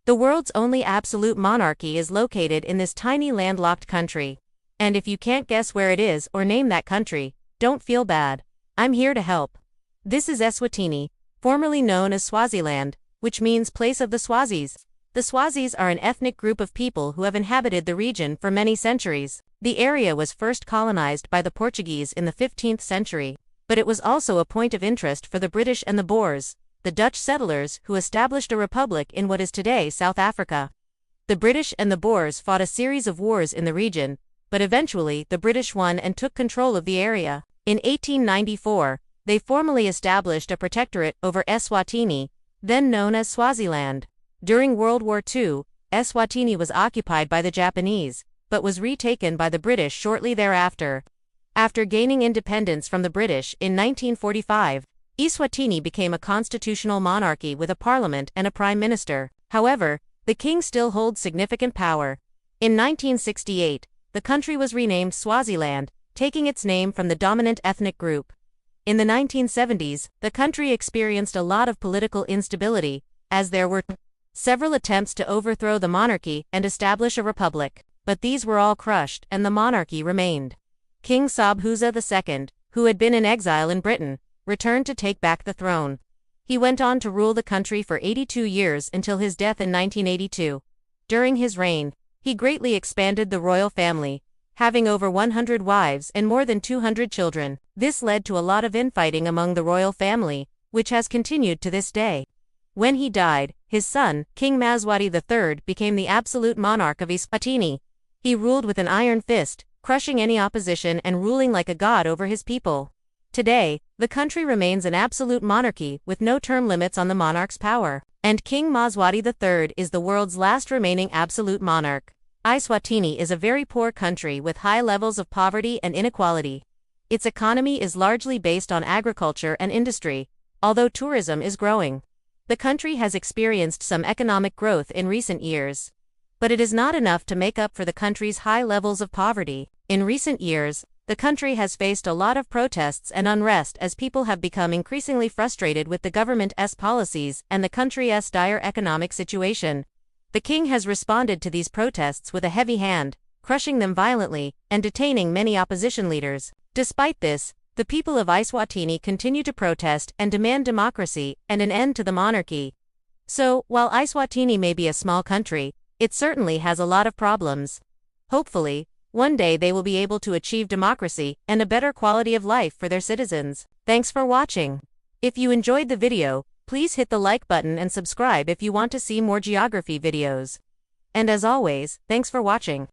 The world's only absolute monarchy is located in this tiny landlocked country. And if you can't guess where it is or name that country, don't feel bad. I'm here to help. This is Eswatini, formerly known as Swaziland, which means place of the Swazis. The Swazis are an ethnic group of people who have inhabited the region for many centuries. The area was first colonized by the Portuguese in the 15th century, but it was also a point of interest for the British and the Boers, the Dutch settlers who established a republic in what is today South Africa. The British and the Boers fought a series of wars in the region, but eventually the British won and took control of the area. In 1894, they formally established a protectorate over Eswatini, then known as Swaziland. During World War II, Eswatini was occupied by the Japanese, but was retaken by the British shortly thereafter. After gaining independence from the British in 1945, Eswatini became a constitutional monarchy with a parliament and a prime minister. However, the king still holds significant power. In 1968, the country was renamed Swaziland, taking its name from the dominant ethnic group. In the 1970s, the country experienced a lot of political instability, as there were several attempts to overthrow the monarchy and establish a republic, but these were all crushed and the monarchy remained. King Sobhuza II, who had been in exile in Britain, returned to take back the throne. He went on to rule the country for 82 years until his death in 1982. During his reign, he greatly expanded the royal family, having over 100 wives and more than 200 children. This led to a lot of infighting among the royal family, which has continued to this day. When he died, his son, King Eswatini III, became the absolute monarch of Eswatini. He ruled with an iron fist, crushing any opposition and ruling like a god over his people. Today, the country remains an absolute monarchy with no term limits on the monarch's power, and King Eswatini III is the world's last remaining absolute monarch. Eswatini is a very poor country with high levels of poverty and inequality. Its economy is largely based on agriculture and industry, although tourism is growing. The country has experienced some economic growth in recent years, but it is not enough to make up for the country's high levels of poverty. In recent years, the country has faced a lot of protests and unrest as people have become increasingly frustrated with the government's policies and the country's dire economic situation. The king has responded to these protests with a heavy hand, crushing them violently and detaining many opposition leaders. Despite this, the people of Eswatini continue to protest and demand democracy and an end to the monarchy. So, while Eswatini may be a small country, it certainly has a lot of problems. Hopefully, one day they will be able to achieve democracy and a better quality of life for their citizens. Thanks for watching. If you enjoyed the video, please hit the like button and subscribe if you want to see more geography videos. And as always, thanks for watching.